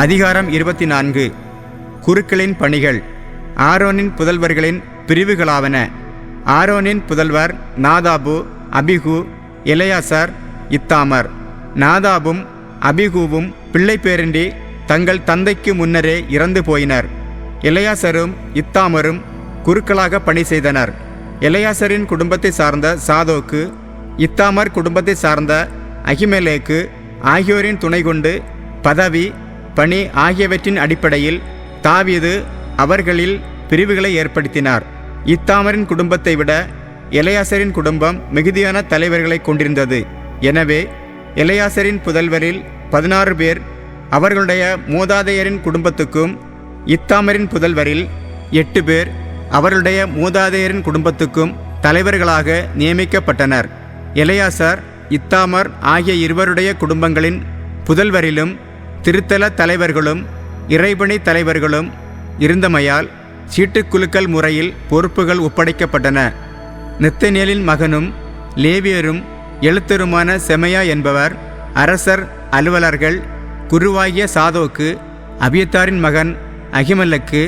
அதிகாரம் 24. குருக்களின் பணிகள். ஆரோனின் புதல்வர்களின் பிரிவுகளாவன. ஆரோனின் புதல்வர் நாதாபு, அபிகு, எலெயாசார், இத்தாமர். நாதாபும் அபிகுவும் பிள்ளை பேரின்றி தங்கள் தந்தைக்கு முன்னரே இறந்து போயினர். எலெயாசரும் இத்தாமரும் குருக்களாக பணி செய்தனர். எலெயாசரின் குடும்பத்தை சார்ந்த சாதோக்கு, இத்தாமர் குடும்பத்தை சார்ந்த அகிமெலேக்கு ஆகியோரின் துணை கொண்டு பதவி, பணி ஆகியவற்றின் அடிப்படையில் தாவீது அவர்களில் பிரிவுகளை ஏற்படுத்தினார். இத்தாமரின் குடும்பத்தை விட எலெயாசரின் குடும்பம் மிகுதியான தலைவர்களை கொண்டிருந்தது. எனவே எலெயாசரின் புதல்வரில் 16 பேர் அவர்களுடைய மூதாதையரின் குடும்பத்துக்கும், இத்தாமரின் புதல்வரில் 8 பேர் அவர்களுடைய மூதாதையரின் குடும்பத்துக்கும் தலைவர்களாக நியமிக்கப்பட்டனர். எலெயாசார், இத்தாமர் ஆகிய இருவருடைய குடும்பங்களின் புதல்வரிலும் திருத்தல தலைவர்களும் இறைபணி தலைவர்களும் இருந்தமையால் சீட்டுக்குலுக்கல் முறையில் பொறுப்புகள் ஒப்படைக்கப்பட்டன. நெத்தனியேலின் மகனும் லேவியரும் எழுத்தருமான செமையா என்பவர் அரசர் அலுவலர்கள். குருவாகிய சாதோக்கு, அபியத்தாரின் மகன் அகிமெலக்கு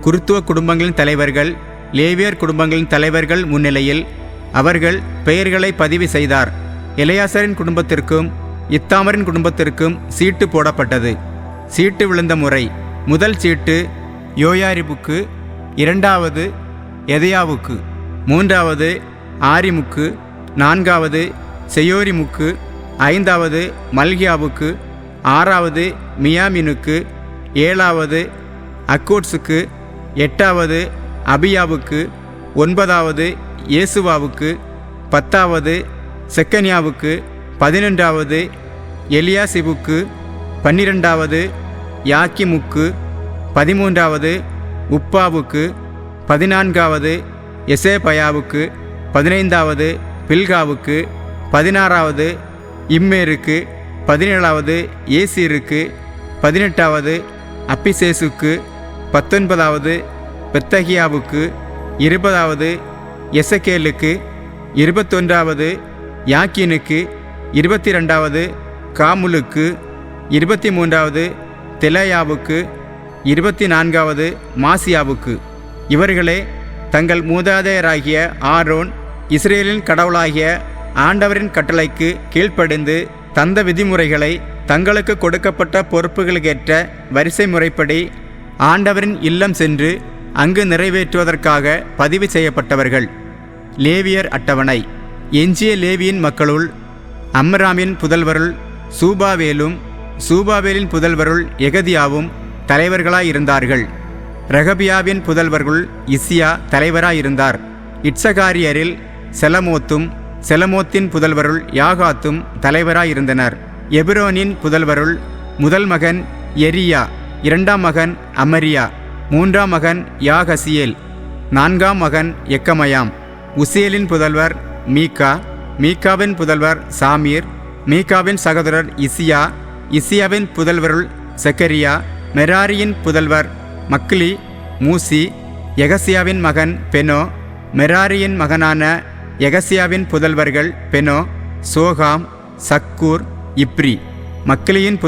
குருத்துவ குடும்பங்களின் தலைவர்கள், லேவியர் குடும்பங்களின் தலைவர்கள் முன்னிலையில் அவர்கள் பெயர்களை பதிவு செய்தார். எலெயாசரின் குடும்பத்திற்கும் இத்தாமரின் குடும்பத்திற்கும் சீட்டு போடப்பட்டது. சீட்டு விழுந்த முறை: முதல் சீட்டு யோயாரிபுக்கு, இரண்டாவது எதேயாவுக்கு, மூன்றாவது ஆரிமுக்கு, நான்காவது செயோரிமுக்கு, ஐந்தாவது மல்கியாவுக்கு, ஆறாவது மியாமினுக்கு, ஏழாவது அக்கோட்ஸுக்கு, எட்டாவது அபியாவுக்கு, ஒன்பதாவது இயேசுவாவுக்கு, பத்தாவது செக்கனியாவுக்கு, 11வது எலியாசிபுக்கு, 12வது யாக்கிமுக்கு, 13வது உப்பாவுக்கு, 14வது எசேபயாவுக்கு, 15வது பில்காவுக்கு, 16வது இம்மேருக்கு, 17வது ஏசீருக்கு, 18வது அப்பிசேசுக்கு, 19வது பெத்தகியாவுக்கு, 20வது எசக்கேலுக்கு, 21வது யாக்கினுக்கு, 22வது காமுலுக்கு, 23வது தெலாயாவுக்கு, 24வது மாசியாவுக்கு. இவர்களே தங்கள் மூதாதையராகிய ஆரோன் இஸ்ரேலின் கடவுளாகிய ஆண்டவரின் கட்டளைக்கு கீழ்ப்படிந்து தந்த விதிமுறைகளை தங்களுக்கு கொடுக்கப்பட்ட பொறுப்புகளுக்கேற்ற வரிசை முறைப்படி ஆண்டவரின் இல்லம் சென்று அங்கு நிறைவேற்றுவதற்காக பதிவு செய்யப்பட்டவர்கள். லேவியர் அட்டவணை. எஞ்சிய லேவியின் மக்களுள் அம்ராமின் புதல்வருள் சூபாவேலும், சூபாவேலின் புதல்வருள் எகதியாவும் தலைவர்களாயிருந்தார்கள். ரெகபியாவின் புதல்வர்கள் இசியா தலைவராயிருந்தார். இட்சகாரியரில் செலமோத்தும், செலமோத்தின் புதல்வருள் யாகாத்தும் தலைவராயிருந்தனர். எபிரோனின் புதல்வருள் முதல் மகன் எரியா, 2ஆம் மகன் அமரியா, 3ஆம் மகன் யாகசியேல், 4ஆம் மகன் எக்கமயாம். உசியலின் புதல்வர் மீகா, மீகாவின் புதல்வர் சாமீர், மீகாவின் சகோதரர் இசியா, இசியாவின் புதல்வருள் செக்கரியா, மெராரியின் புதல்வர் மக்லி, மூசி, எகசியாவின் மகன் பெனோ. மெராரியின் மகனான எகசியாவின் புதல்வர்கள் பெனோ, சோகாம், சக்கூர், இப்ரி. மக்லியின்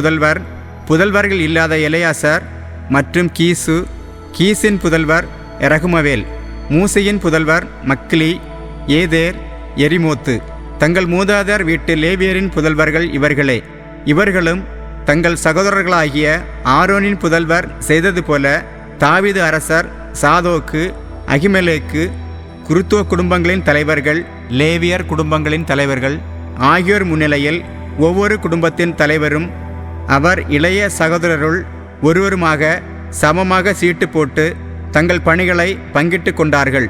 புதல்வர்கள் இல்லாத எலெயாசார் மற்றும் கீசு. கீசின் புதல்வர் இரகுமவேல். மூசியின் புதல்வர் மக்லி, ஏதேர், எரிமோத்து. தங்கள் மூதாதையர் வீட்டு லேவியரின் புதல்வர்கள் இவர்களே. இவர்களும் தங்கள் சகோதரர்களாகிய ஆரோனின் புதல்வர் செய்தது போல தாவீது அரசர் சாதோக்கு, அகிமெலேக்கு குருத்துவ குடும்பங்களின் தலைவர்கள், லேவியர் குடும்பங்களின் தலைவர்கள் ஆகியோர் முன்னிலையில் ஒவ்வொரு குடும்பத்தின் தலைவரும் அவர் இளைய சகோதரருள் ஒருவருமாக சமமாக சீட்டு போட்டு தங்கள் பணிகளை பங்கிட்டு கொண்டார்கள்.